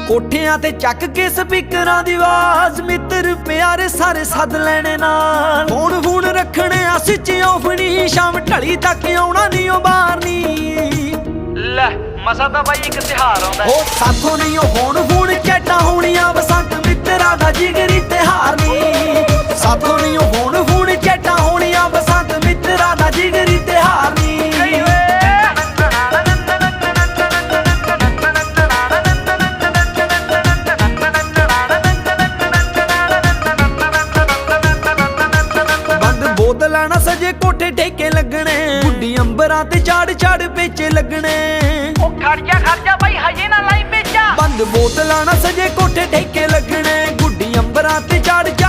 कोठियां ते चक के स्पीकरां दी आवाज, मित्र प्यारे सारे सद लेने नाल। फोन फून रखने आ स्विच ऑफ नी, शाम ढली तक आउणा नी ओ बाहर नी। ले मसा तां बाई इक तिहार आउंदा ओ साथों नी ओ फोन फून चैटां होणियां, बसंत मित्रा दा जिगरी तिहार नी। साथों नी ओ फोन फून चैटां होणियां, बसंत मित्रा दा जिगरी तिहार नी। बोतलां ना सजे कोठे ठेके लगने, गुड्डी अंबरां ते चाड़ चाड़ पेचे लगने। ओ खर्चा भाई हजे ना लाई पेचा। बंद बोतलां ना सजे कोठे ठेके लगने, गुड्डी अंबरां ते चाड़ चाड़